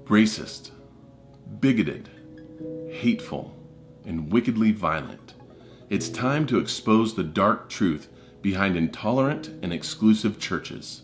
racist, bigoted, hateful, and wickedly violent. It's time to expose the dark truth behind intolerant and exclusive churches.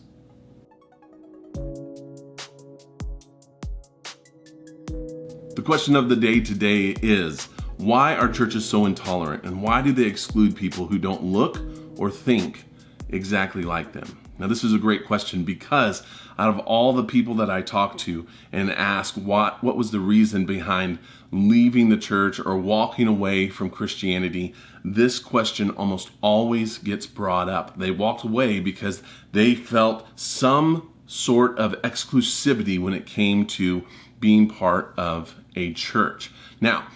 The question of the day today is, why are churches so intolerant, and why do they exclude people who don't look or think exactly like them? Now, this is a great question because out of all the people that I talk to and ask what was the reason behind leaving the church or walking away from Christianity, this question almost always gets brought up. They walked away because they felt some sort of exclusivity when it came to being part of a church. Now,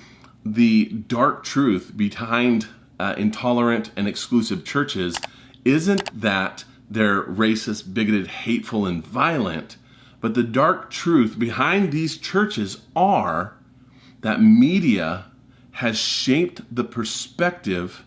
the dark truth behind intolerant and exclusive churches isn't that they're racist, bigoted, hateful, and violent, but the dark truth behind these churches are that media has shaped the perspective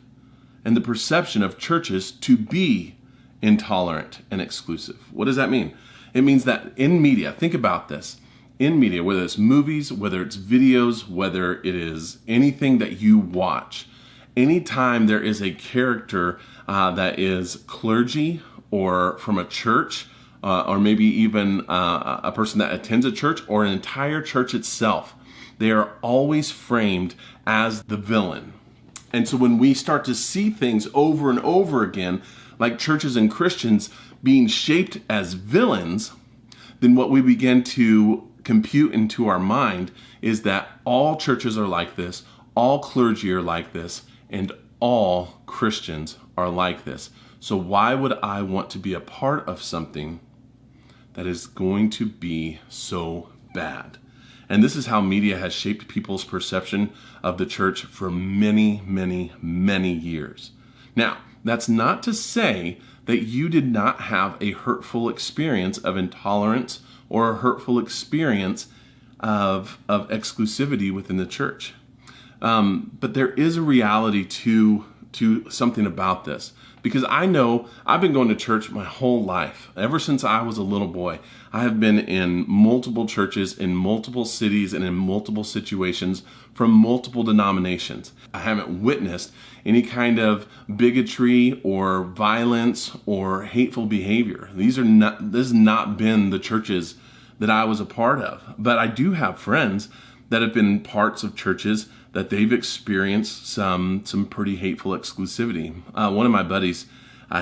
and the perception of churches to be intolerant and exclusive. What does that mean? It means that in media, think about this, in media, whether it's movies, whether it's videos, whether it is anything that you watch, anytime there is a character that is clergy or from a church, or maybe even a person that attends a church or an entire church itself, they are always framed as the villain. And so when we start to see things over and over again, like churches and Christians being shaped as villains, then what we begin to compute into our mind is that all churches are like this, all clergy are like this, and all Christians are like this. So why would I want to be a part of something that is going to be so bad? And this is how media has shaped people's perception of the church for many, many, many years. Now, that's not to say that you did not have a hurtful experience of intolerance or a hurtful experience of exclusivity within the church. But there is a reality to something about this. Because I know I've been going to church my whole life. Ever since I was a little boy, I have been in multiple churches, in multiple cities, and in multiple situations from multiple denominations. I haven't witnessed any kind of bigotry or violence or hateful behavior. This has not been the churches that I was a part of. But I do have friends that have been parts of churches that they've experienced some pretty hateful exclusivity. One of my buddies,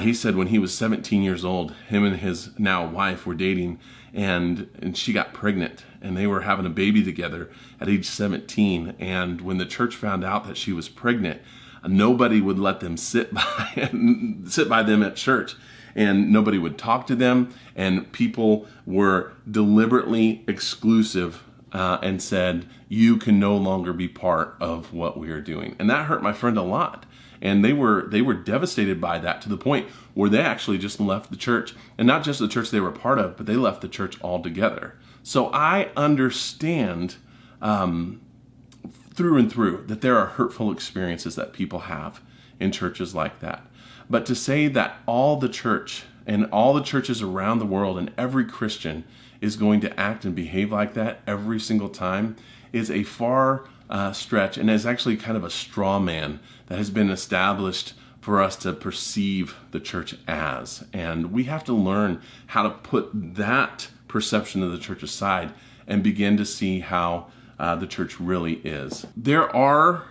he said when he was 17 years old, him and his now wife were dating, and she got pregnant, and they were having a baby together at age 17. And when the church found out that she was pregnant, nobody would let them sit by them at church, and nobody would talk to them, and people were deliberately exclusive and said, you can no longer be part of what we are doing. And that hurt my friend a lot. And they were devastated by that to the point where they actually just left the church. And not just the church they were part of, but they left the church altogether. So I understand through and through that there are hurtful experiences that people have in churches like that. But to say that all the church and all the churches around the world and every Christian is going to act and behave like that every single time is a far stretch, and is actually kind of a straw man that has been established for us to perceive the church as. And we have to learn how to put that perception of the church aside and begin to see how the church really is. There are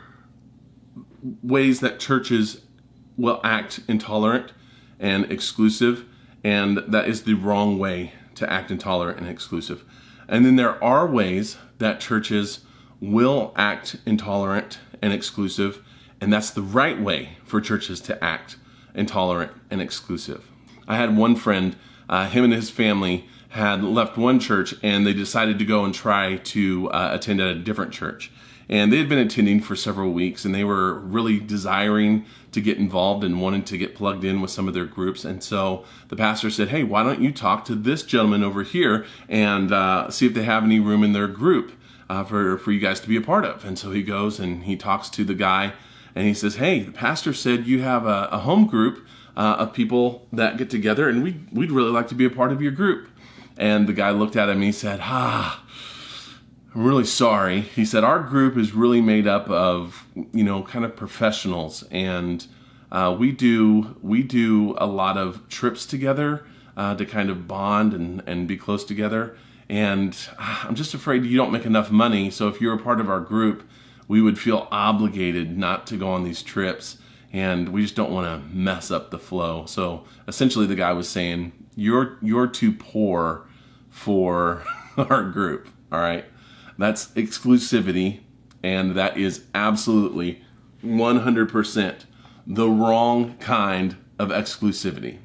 ways that churches will act intolerant and exclusive, and that is the wrong way to act intolerant and exclusive. And then there are ways that churches will act intolerant and exclusive, and that's the right way for churches to act intolerant and exclusive. I had one friend, him and his family had left one church, and they decided to go and try to attend at a different church. And they had been attending for several weeks, and they were really desiring to get involved and wanted to get plugged in with some of their groups. And so the pastor said, hey, why don't you talk to this gentleman over here and see if they have any room in their group for you guys to be a part of. And so he goes and he talks to the guy, and he says, hey, the pastor said you have a home group of people that get together, and we'd really like to be a part of your group. And the guy looked at him and he said, I'm really sorry. He said, our group is really made up of, kind of professionals, and we do a lot of trips together to kind of bond and be close together. And I'm just afraid you don't make enough money. So if you're a part of our group, we would feel obligated not to go on these trips, and we just don't want to mess up the flow. So essentially the guy was saying, you're too poor for our group. All right. That's exclusivity, and that is absolutely 100% the wrong kind of exclusivity.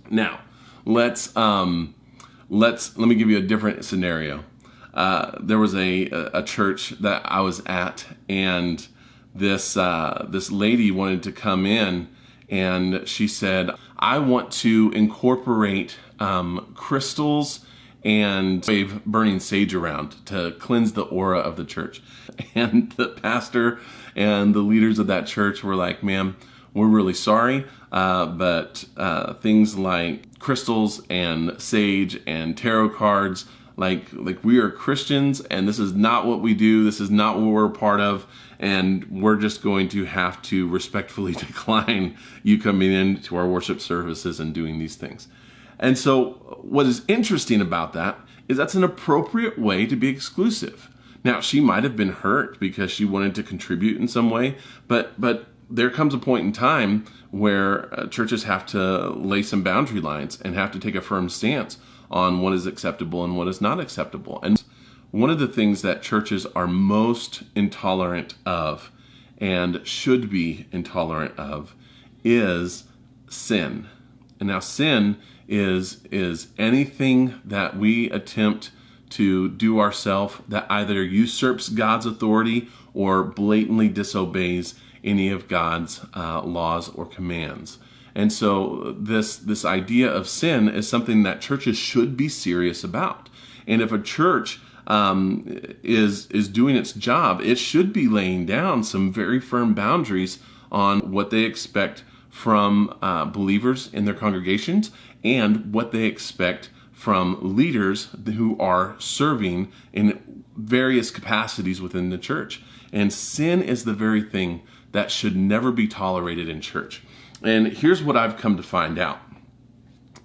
Now, let me give you a different scenario. There was a church that I was at, and this lady wanted to come in, and she said, I want to incorporate crystals and wave burning sage around to cleanse the aura of the church. And the pastor and the leaders of that church were like, ma'am, we're really sorry, but things like crystals and sage and tarot cards, like we are Christians, and this is not what we do. This is not what we're a part of, and we're just going to have to respectfully decline you coming into our worship services and doing these things. And so what is interesting about that is that's an appropriate way to be exclusive. Now, she might have been hurt because she wanted to contribute in some way, but there comes a point in time where churches have to lay some boundary lines and have to take a firm stance on what is acceptable and what is not acceptable. And one of the things that churches are most intolerant of and should be intolerant of is sin. And now sin is anything that we attempt to do ourselves that either usurps God's authority or blatantly disobeys any of God's laws or commands. And so this idea of sin is something that churches should be serious about. And if a church is doing its job, it should be laying down some very firm boundaries on what they expect from believers in their congregations and what they expect from leaders who are serving in various capacities within the church. And sin is the very thing that should never be tolerated in church. And here's what I've come to find out.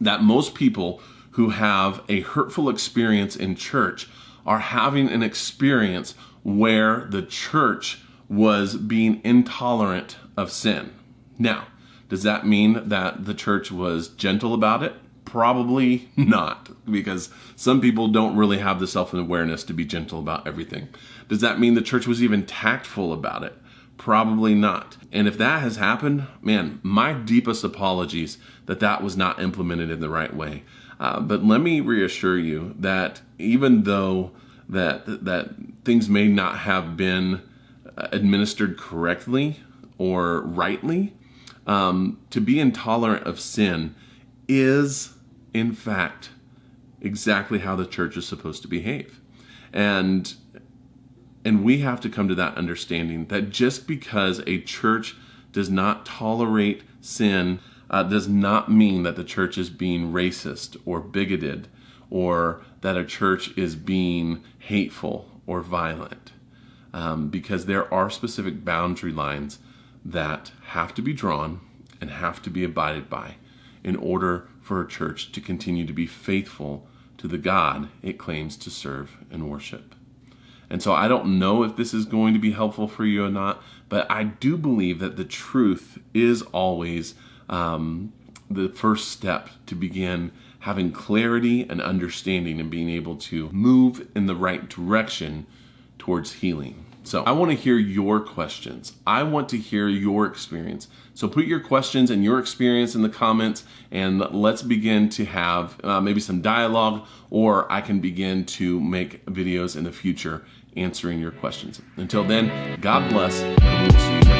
That most people who have a hurtful experience in church are having an experience where the church was being intolerant of sin. Now, does that mean that the church was gentle about it? Probably not, because some people don't really have the self-awareness to be gentle about everything. Does that mean the church was even tactful about it? Probably not. And if that has happened, man, my deepest apologies that was not implemented in the right way. But let me reassure you that even though that things may not have been administered correctly or rightly, to be intolerant of sin is, in fact, exactly how the church is supposed to behave. And we have to come to that understanding that just because a church does not tolerate sin does not mean that the church is being racist or bigoted, or that a church is being hateful or violent. Because there are specific boundary lines that have to be drawn and have to be abided by in order for a church to continue to be faithful to the God it claims to serve and worship. And so I don't know if this is going to be helpful for you or not, but I do believe that the truth is always the first step to begin having clarity and understanding and being able to move in the right direction towards healing. So I want to hear your questions. I want to hear your experience. So put your questions and your experience in the comments, and let's begin to have maybe some dialogue, or I can begin to make videos in the future answering your questions. Until then, God bless, and we'll see you.